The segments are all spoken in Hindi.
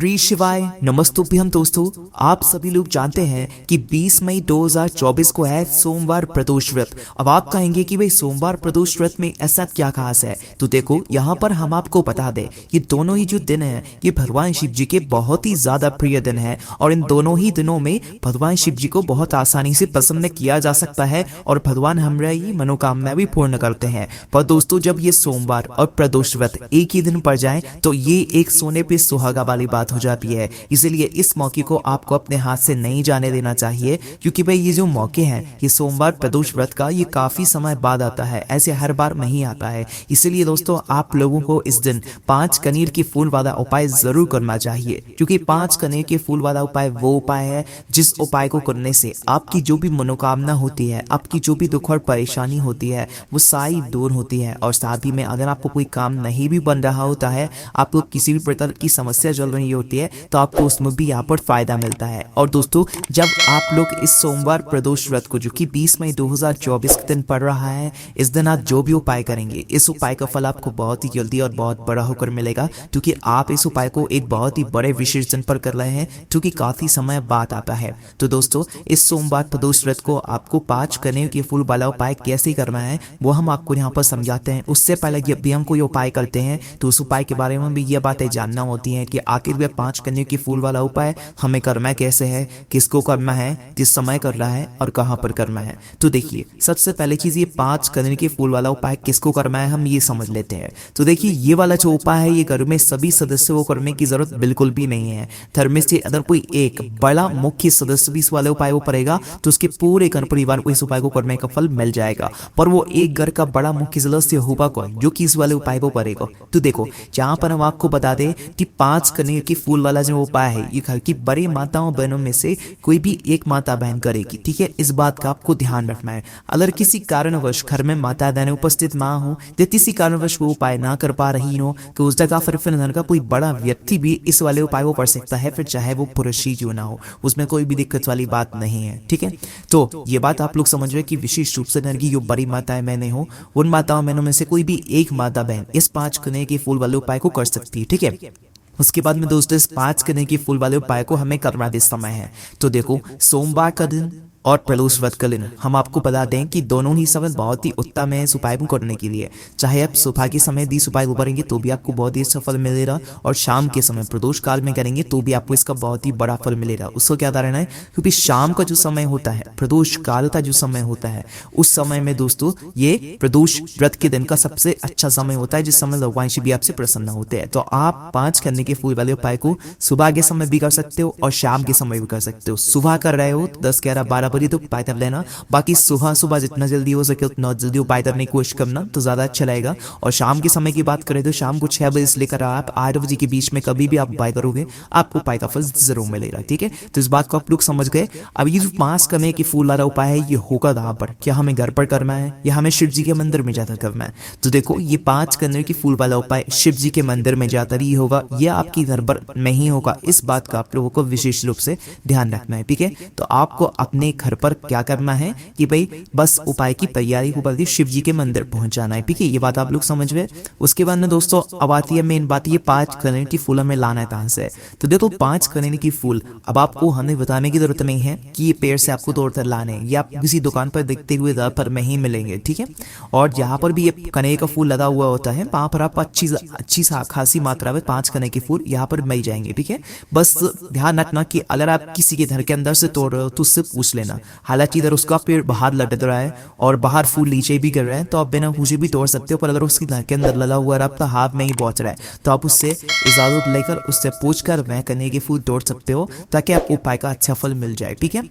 श्री शिवाय नमस्तुभ्यम। दोस्तों, आप सभी लोग जानते हैं कि 20 मई 2024 को है सोमवार प्रदोष व्रत। अब आप कहेंगे कि भाई सोमवार प्रदोष व्रत में ऐसा क्या खास है, तो देखो यहाँ पर हम आपको बता दें ये दोनों ही जो दिन है ये भगवान शिव जी के बहुत ही ज्यादा प्रिय दिन है और इन दोनों ही दिनों में भगवान शिव जी को बहुत आसानी से प्रसन्न किया जा सकता है और भगवान हमारी मनोकामना भी पूर्ण करते हैं। पर दोस्तों, जब ये सोमवार और प्रदोष व्रत एक ही दिन पड़ जाए तो ये एक सोने पे सुहागा वाली बात हो जाती है। इसीलिए इस मौके को आपको अपने हाथ से नहीं जाने देना चाहिए, क्योंकि भाई ये जो मौके हैं ये सोमवार प्रदोष व्रत का ये काफी समय बाद आता है, ऐसे हर बार नहीं आता है। इसीलिए दोस्तों, आप लोगों को इस दिन 5 कनेर के फूल वाला उपाय जरूर करना चाहिए, क्योंकि 5 कनेर के फूल वाला उपाय वो उपाय है जिस उपाय को करने से आपकी जो भी मनोकामना होती है, आपकी जो भी दुख और परेशानी होती है वो सारी दूर होती है। और साथ ही में अगर आपको कोई काम नहीं भी बन रहा होता है, आपको किसी भी प्रकार की समस्या चल रही होती है, तो आपको उसमें भी यहाँ पर फायदा मिलता है। और दोस्तों, जब आप लोग इस सोमवार प्रदोष व्रत को जो कि 20 मई 2024 के दिन पड़ रहा है, इस दिन आप जो भी उपाय करेंगे इस उपाय का फल आपको बहुत ही जल्दी और बहुत बड़ा होकर मिलेगा, क्योंकि आप इस उपाय को एक बहुत ही बड़े विशेष दिन पर कर रहे हैं जो कि काफी समय बाद आता है। तो दोस्तों, इस सोमवार प्रदोष व्रत को आपको 5 कनेर के फूल वाला उपाय कैसे करना है वो हम आपको यहाँ पर समझाते हैं। उससे पहले जब भी हम कोई उपाय करते हैं तो उस उपाय के बारे में भी ये बातें जानना होती हैं कि आखिर वे 5 कनेर के फूल वाला उपाय हमें करना कैसे है, किसको करना है, किस समय करना है और कहाँ पर करना है। तो देखिए, सबसे पहले चीज ये 5 कनेर के फूल वाला उपाय किसको करना है हम ये समझ लेते हैं। तो देखिए, ये वाला जो उपाय है ये घर में सभी सदस्यों को करने की जरूरत बिल्कुल भी नहीं है। घर में से अगर कोई एक बड़ा मुख्य सदस्य भी इस वाले उपाय को करेगा तो उसके पूरे घर परिवार को इस उपाय को करने का फल मिल जाएगा। पर वो एक घर का बड़ा मुख्य सदस्य होगा कौन जो कि इस वाले उपाय को करेगा? तो देखो, जहां पर हम आपको बता दें कि 5 कनेर के फूल वाला जो उपाय है ये घर की बड़ी माताओं बहनों में से कोई भी एक माता बहन करेगी, ठीक है। इस बात का आपको ध्यान रखना है। अगर किसी कारणवश घर में माता बहन उपस्थित ना हो या किसी कारणवश वो उपाय ना कर पा रही हो तो उस जगह फिर घर का कोई बड़ा व्यक्ति भी इस वाले उपाय को कर सकता है, फिर चाहे वो पुरुष ही क्यों ना हो, उसमें कोई भी दिक्कत वाली बात नहीं है, ठीक है। तो ये बात आप लोग समझ रहे कि विशेष रूप से घर की जो बड़ी माताएं बहनें हो उन माताओं बहनों में से कोई भी एक माता बहन इस 5 कनेर के फूल वाले उपाय को कर सकती है, ठीक है। उसके बाद में दोस्तों, इस 5 कनेर के फूल वाले उपाय को हमें करना इस समय है। तो देखो, सोमवार का दिन और प्रदोष व्रत का दिन हम आपको बता दें कि दोनों ही समय बहुत ही उत्तम है इस उपाय को करने के लिए। चाहे आप सुबह के समय 20 उपाय को करेंगे तो भी आपको बहुत ही अच्छा फल मिलेगा, और शाम के समय प्रदोष काल में करेंगे तो भी आपको इसका बहुत ही बड़ा फल मिलेगा। उसको क्या कारण है, क्योंकि शाम का जो समय होता है, प्रदोष काल का जो समय होता है, उस समय में दोस्तों ये प्रदोष व्रत के दिन का सबसे अच्छा समय होता है, जिस समय भगवान शिव भी आपसे प्रसन्न होते हैं। तो आप 5 कनेर के फूल वाले उपाय को सुबह के समय भी कर सकते हो और शाम के समय भी कर सकते हो। सुबह कर रहे हो 10, 11, 12 बजे तो उपाय कर लेना, बाकी सुबह जितना जल्दी हो सके उतना जल्दी उपाय करने की कोशिश करना तो ज्यादा अच्छा रहेगा। और शाम के समय की बात करें तो शाम को 6 बजे से लेकर आप 8 बजे के बीच में कभी भी आप उपाय करोगे आपको उपाय का फल जरूर मिलेगा, ठीक है। तो इस बात को आप लोग समझ गए। अब ये जो 5 कनेर के फूल वाला उपाय है ये होगा कहाँ पर, क्या हमें घर पर करना है या हमें शिव जी के मंदिर में जाकर करना है? तो देखो, ये 5 कनेर के फूल वाला उपाय शिव जी के मंदिर में जाकर ही होगा, यह आपकी घर पर नहीं होगा। इस बात का आप लोगों को विशेष रूप से ध्यान रखना है, ठीक है। तो आपको अपने घर पर क्या करना है कि भाई बस उपाय की तैयारी को बल्कि शिव जी के मंदिर पहुंच जाना है, ठीक है। ये बात आप लोग समझ गए। उसके बाद में दोस्तों अब आती है मेन बात, ये 5 कनेर की फूल हमें लाना है कहां से? तो देखो, 5 कनेर की फूल अब आपको हमें बताने की जरूरत नहीं है कि ये पेड़ से आपको तोड़कर लाने हैं, या आप किसी दुकान पर दिखते हुए दर पर में ही मिलेंगे, ठीक है। और जहां पर भी ये कनेर का फूल लगा हुआ होता है वहां पर आप अच्छी खासी मात्रा में 5 कनेर के फूल यहाँ पर मिल जाएंगे, ठीक है। बस ध्यान रखना कि अगर आप किसी के घर के अंदर से तोड़ रहे हो तो उससे पूछ लेना। हालांकि इधर उसका पेड़ बाहर लटक रहा है और बाहर फूल नीचे भी गिर रहे हैं तो आप बिना पूछे भी तोड़ सकते हो, पर अगर उसके घर के अंदर लगा हुआ है आपका हाथ में ही पहुंच रहा है तो आप उससे इजाजत लेकर उससे पूछकर वह कनेर के फूल तोड़ सकते हो, ताकि आपको उपाय का अच्छा फल मिल जाए, ठीक है।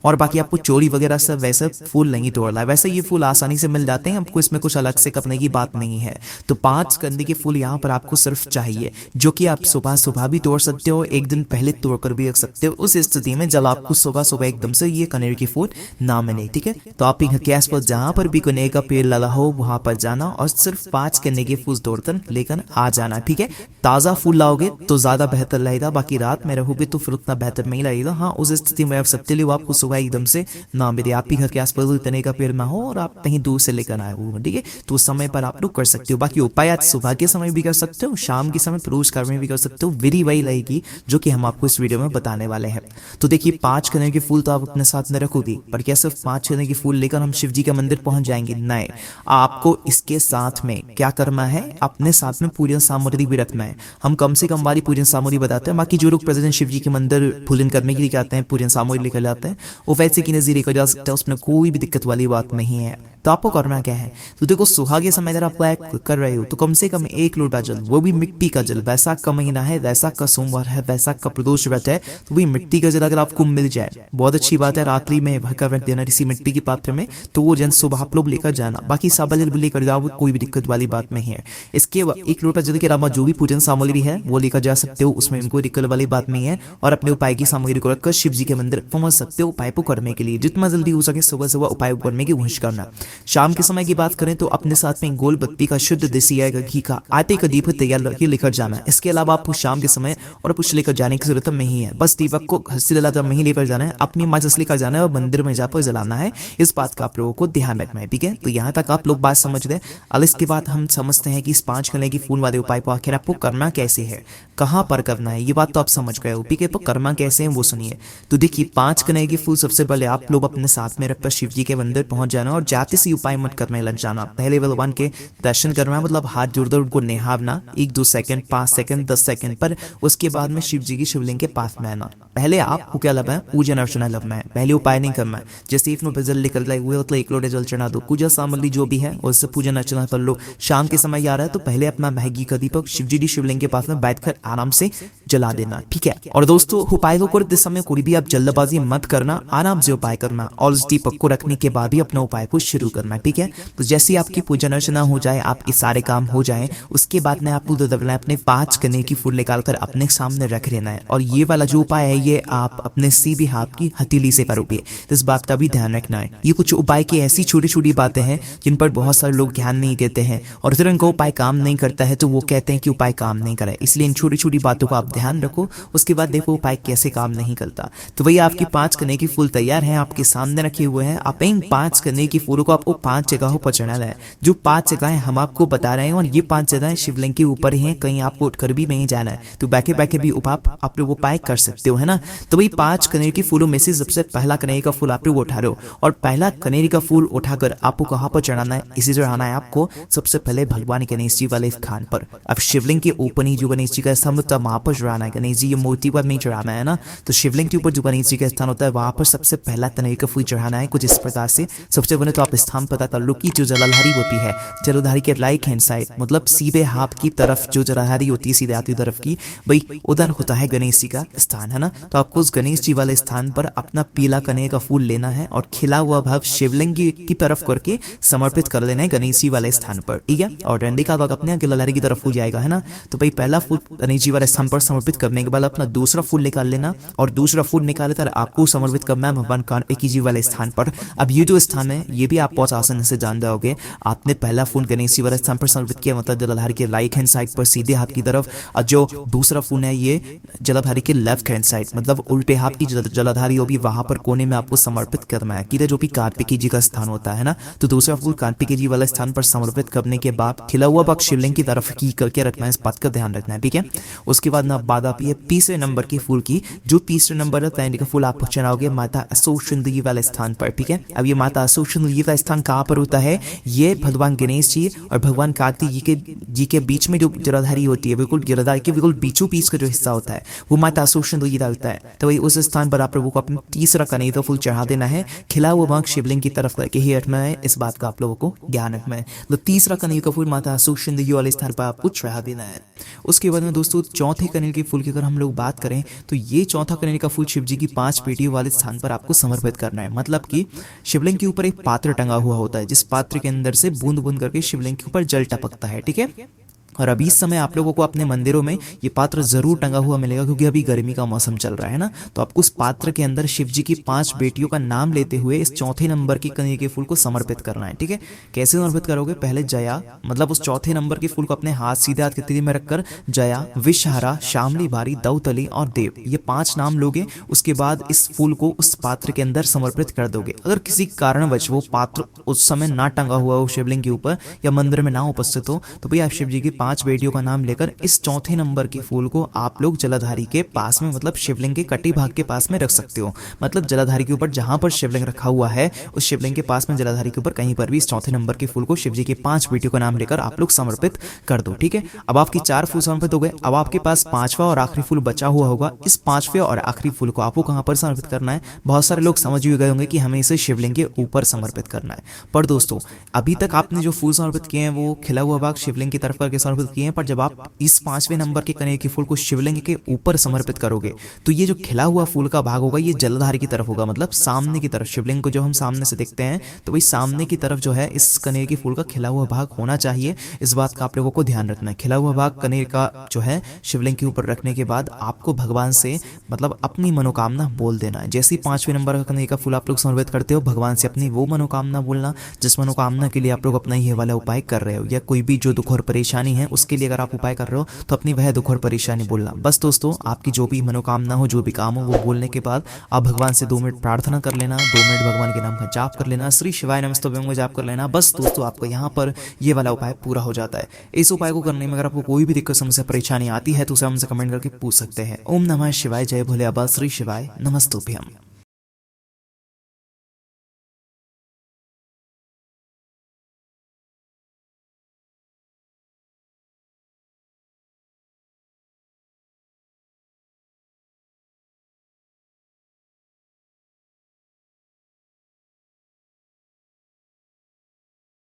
और बाकी आपको चोरी वगैरह से वैसे फूल नहीं तोड़ना है, वैसे ये फूल आसानी से मिल जाते हैं, आपको इसमें कुछ अलग से करने की बात नहीं है। तो 5 कनेर के फूल यहाँ पर आपको सिर्फ चाहिए, जो कि आप सुबह भी तोड़ सकते हो, एक दिन पहले तोड़कर भी रख सकते हो, उस स्थिति में जब आपको सुबह एकदम से ये कनेर के फूल ना मिले, ठीक है। तो आप के आसपास जहाँ पर भी कनेर का पेड़ लगा हो वहां पर जाना और सिर्फ 5 कनेर के फूल तोड़कर लेकर आ जाना, ठीक है। ताजा फूल लाओगे तो ज्यादा बेहतर रहेगा, बाकी रात में रहोगे तो फिर उतना बेहतर नहीं लगेगा। हाँ, उस स्थिति में आप सबके लिए आपको सुबह सुबह एकदम से ना मेरे आप ही घर के आसपास इतने का पेड़ ना हो और आप कहीं दूर से लेकर आए हो, ठीक है, तो उस समय पर आप लोग कर सकते हो। बाकी उपाय आज सुबह के समय भी कर सकते हो, शाम के समय प्रदोष काल में भी कर सकते हो, विधि वही रहेगी जो कि हम आपको इस वीडियो में बताने वाले हैं। तो देखिए 5 कनेर के फूल तो आप अपने साथ में रखोगे, पर क्या सिर्फ 5 कनेर के फूल लेकर हम शिव जी के मंदिर पहुंच जाएंगे? नहीं, आपको इसके साथ में क्या करना है, अपने साथ में पूजन सामग्री भी रखना है। हम कम से कम वाली पूजन सामग्री बताते हैं, बाकी जो लोग प्रतिदिन शिव जी के मंदिर पूजन करने के लिए जाते हैं, पूजन सामग्री लेकर जाते हैं, वो वैसे की नजर लेकर जा सकते हैं, उसमें कोई भी दिक्कत वाली बात नहीं है। तो आपको करना क्या है, तो देखो सुहाग के समय अगर आप कर रहे हो तो कम से कम 1 लोटा जल, वो भी मिट्टी का जल, वैसाख का महीना है, वैसाख का सोमवार है, वैसाख का प्रदोष व्रत है, तो वही मिट्टी का जल अगर आपको मिल जाए बहुत अच्छी बात है। रात्रि में भरकर रख देना किसी मिट्टी के पात्र में, तो वो जल सुबह आप लोग लेकर जाना। बाकी साबा जल भी लेकर जाओ, कोई भी दिक्कत वाली बात नहीं है। इसके 1 लोटा जल के अलावा जो भी पूजन सामग्री है वो लेकर जा सकते हो, उसमें कोई दिक्कत वाली बात नहीं है। और अपने उपाय की सामग्री को रखकर शिव जी के मंदिर पहुंच सकते हो उपाय को करने के लिए। जितना जल्दी हो सके सुबह सुबह उपाय करने की कोशिश करना। शाम के समय की बात करें तो अपने साथ में गोल बत्ती का, शुद्ध देसी घी का, आटे का दीपक तैयार करके लेकर जाना है। इसके अलावा आपको शाम के समय और कुछ लेकर जाने की जरूरत नहीं है, बस दीपक को घर से जलाकर नहीं लेकर जाना है, अपनी माँ से लेकर जाना है और मंदिर में जाकर जलाना है। इस बात का आप लोगों को ध्यान रखना है, ठीक है। तो यहाँ तक आप लोग बात समझ रहे। अब इसके बाद हम समझते हैं कि इस 5 कनेर की फूल वाले उपाय को आखिर आपको करना कैसे है, कहाँ पर करना है, ये बात तो आप समझ गए हो, ठीक है। तो करना कैसे है वो सुनिए। तो देखिए 5 कनेर की फूल सबसे पहले आप लोग अपने साथ में रखकर शिव जी के मंदिर पहुंच जाना और जाते से उपाय मत करने लग जाना। पहले भगवान के दर्शन करना, मतलब हाथ जोड़कर उनको निहारना 1-2 सेकंड, 5 सेकंड, 10 सेकंड पर। उसके बाद में शिव जी की शिवलिंग के पास में आना। पहले आपको क्या लगना है, पूजन अर्चना लगना है, पहले उपाय नहीं करना है। जैसे एक जल निकल रहा है वो मतलब 1 लोटे जल चढ़ा दो, पूजा सामग्री जो भी है उससे पूजन अर्चना कर लो। शाम के समय आ रहा है तो पहले अपना महगी का दीपक शिव जी की शिवलिंग के पास में बैठकर आराम से जला देना, ठीक है। और दोस्तों उपाय को करते समय कोई भी आप जल्दबाजी मत करना, आराम से उपाय करना और उस दीपक को रखने के बाद ही अपना उपाय को शुरू करना, ठीक है। तो जैसे आपकी पूजन अर्चना हो जाए, आपके सारे काम हो जाए, उसके बाद में आपको अपने 5 कनेर की फूल निकालकर अपने सामने रख लेना है। और ये वाला जो उपाय है ये आप अपने सीधे हाथ की हथेली से करोगे, इस बात का भी ध्यान रखना है। ये कुछ उपाय की ऐसी छोटी छोटी बातें हैं जिन पर बहुत सारे लोग ध्यान नहीं देते हैं, और फिर उनका उपाय काम नहीं करता है तो वो कहते हैं कि उपाय काम नहीं करे। इसलिए इन छोटी छोटी बातों का आप ध्यान रखो, उसके बाद देखो उपाय कैसे काम नहीं करता। तो वही आपकी 5 कनेर की फूल तैयार है, आपके सामने रखे हुए हैं। आप इन 5 कनेर की फूलों को आपको 5 जगहों पर चढ़ाना है। जो 5 जगहें हम आपको बता रहे हैं और ये 5 जगहें शिवलिंग के ऊपर ही हैं, कहीं आपको उठकर भी नहीं जाना है, तो बैठे बैठे भी आप लोग उपाय कर सकते हो, है ना। तो वही 5 कनेर की फूलों में से सबसे पहला कनेर का फूल आप लोग उठा रहे हो और पहला कनेर का फूल उठाकर आपको कहाँ पर चढ़ाना है, इसे चढ़ाना है आपको सबसे पहले भगवान गणेश जी वाले स्थान पर। अब शिवलिंग के ऊपर ही जो गणेश जी का स्थान होता है वहां पर चढ़ाना है, गणेश जी की मूर्ति पर नहीं चढ़ाना है ना। तो शिवलिंग के ऊपर जो गणेश जी का स्थान होता है वहां पर सबसे पहला कनेर का फूल चढ़ाना है। कुछ इस प्रकार से सबसे पहले तो आप स्थान पता कर लो कि जो जलाधारी होती है, जलाधारी के राइट हैंड साइड, मतलब सीधे हाथ की तरफ जो जलाधारी होती है सीधे हाथ की तरफ की, भाई उधर होता है गणेश जी का स्थान, है ना। तो आपको उस गणेश जी वाले स्थान पर अपना पीला कनेर का फूल लेना है और खिला हुआ भाव शिवलिंग की तरफ करके समर्पित कर लेना है गणेश जी वाले स्थान पर, ठीक है। और डंडे का भाग अपने जलाधारी की तरफ हो जाएगा, है ना। तो भाई पहला फूल गणेश जी वाले स्थान पर समर्पित करने के बाद अपना दूसरा फूल निकाल लेना और दूसरा फूल निकाले तर आपको समर्पित करना है भगवान कार्तिकेय जी वाले स्थान पर। अब ये जो स्थान है ये भी आप बहुत आसानी से जान जाओगे। आपने पहला फूल गणेश जी वाले स्थान पर समर्पित किया, मतलब जलाधारी के राइट हैंड साइड पर सीधे हाथ की तरफ, और जो दूसरा फूल है ये जलाधारी के लेफ्ट हैंड साइड, मतलब उल्टे हाथ की जलाधारी होगी वहां पर कोने में आपको समर्पित करना है, जो भी कार्तिकेय जी का स्थान होता है ना। तो दूसरा फूल कार्तिकेय जी वाले स्थान पर समर्पित करने के बाद खिला हुआ भाग शिवलिंग की तरफ की करके रखना है, इस बात का ध्यान रखना है, ठीक है। उसके बाद ना बाद आप ये तीसरे नंबर के फूल की, जो तीसरे नंबर है का फूल आप चढ़ाओगे माता अशोक सुंदरी वाले स्थान पर, ठीक है। अब ये माता अशोक सुंदरी का स्थान कहाँ पर होता है, ये भगवान गणेश जी और भगवान कार्तिक जी के बीच में जो जलाधारी होती है, बिल्कुल जलाधारी के बिल्कुल बीचों बीच का जो हिस्सा होता है वो माता अशोक सुंदरी का होता है। तो वही उस स्थान पर आप लोगों को अपना तीसरा कनेर का फूल चढ़ा देना है, खिला हुआ भाग शिवलिंग की तरफ करके ही रखना है, इस बात का आप लोगों को ध्यान रखना है। तो तीसरा कनेर का फूल माता अशोक सुंदरी वाले स्थान पर आपको चढ़ा देना है। उसके बाद में दोस्तों चौथे कनेर के फूल की अगर हम लोग बात करें तो ये चौथा कनेर का फूल शिव जी की 5 पेटियों वाले स्थान पर आपको समर्पित करना है। मतलब कि शिवलिंग के ऊपर एक पात्र टंगा हुआ होता है, जिस पात्र के अंदर से बूंद बूंद करके शिवलिंग के ऊपर जल टपकता है, ठीक है। और अभी इस समय आप लोगों को अपने मंदिरों में ये पात्र जरूर टंगा हुआ मिलेगा, क्योंकि अभी गर्मी का मौसम चल रहा है ना। तो आपको उस पात्र के अंदर शिव जी की 5 बेटियों का नाम लेते हुए इस चौथे नंबर की कनेर के फूल को समर्पित करना है। ठीक है, कैसे समर्पित करोगे? पहले जया, मतलब उस चौथे नंबर के फूल को अपने हाथ, सीधे हाथ की स्थिति में रखकर जया, विषहारा, शामली बारी, दौतली और देव, ये 5 नाम लोगे। उसके बाद इस फूल को उस पात्र के अंदर समर्पित कर दोगे। अगर किसी कारणवश वो पात्र उस समय ना टंगा हुआ हो शिवलिंग के ऊपर या मंदिर में ना उपस्थित हो, तो भैया आप शिव जी की 5 बेटियों का नाम लेकर इस चौथे नंबर के फूल को आप लोग जलाधारी के पास में, मतलब शिवलिंग के कटी भाग के पास में रख सकते हो। मतलब जलाधारी के ऊपर जहां पर शिवलिंग रखा हुआ है उस शिवलिंग के पास में, जलाधारी के ऊपर कहीं पर भी इस चौथे नंबर के फूल को शिव जी की 5 बेटियों का नाम लेकर आप लोग समर्पित कर दो। ठीक है, अब आपकी 4 फूल समर्पित हो गए। अब आपके पास 5वां और आखिरी फूल बचा हुआ होगा। इस 5वें और आखिरी फूल को आपको कहां पर समर्पित करना है? बहुत सारे लोग समझ भी गए होंगे कि हमें इसे शिवलिंग के ऊपर समर्पित करना है। पर दोस्तों, अभी तक आपने जो फूल समर्पित किए हैं वो खिला हुआ भाग शिवलिंग की तरफ करके समर्पित किए हैं, पर जब आप इस 5वें नंबर के कनेर के फूल को शिवलिंग के ऊपर समर्पित करोगे तो ये जो खिला हुआ फूल का भाग होगा ये जलधारी की तरफ होगा, मतलब सामने की तरफ। शिवलिंग को जो हम सामने से देखते हैं तो वही सामने की तरफ जो है इस कनेर के फूल का खिला हुआ भाग होना चाहिए। इस बात का आप लोगों को ध्यान रखना है। खिला हुआ भाग कनेर का जो है शिवलिंग के ऊपर रखने के बाद आपको भगवान से, मतलब अपनी मनोकामना बोल देना है। जैसे ही 5वें नंबर का कनेर का फूल आप लोग समर्पित करते हो, भगवान से अपनी वो मनोकामना बोलना जिस मनोकामना के लिए आप लोग अपना ये वाला उपाय कर रहे हो, या कोई भी जो दुख और परेशानी है उसके लिए अगर आप उपाय कर रहे हो तो अपनी वह दुख और परेशानी बोलना। बस दोस्तों, आपकी जो भी मनोकामना हो, जो भी काम हो, वो बोलने के बाद आप भगवान से 2 मिनट प्रार्थना कर लेना, 2 मिनट भगवान के नाम का जाप कर लेना, श्री शिवाय नमस्तुभ्यं का जाप कर लेना। बस दोस्तों, आपको यहाँ पर ये वाला उपाय पूरा हो जाता है। इस उपाय को करने में अगर आपको कोई भी दिक्कत, समस्या, परेशानी आती है तो उसे हमसे कमेंट करके पूछ सकते हैं। ओम नमः शिवाय, जय भोले बाबा, श्री शिवाय नमस्तुभ्यं।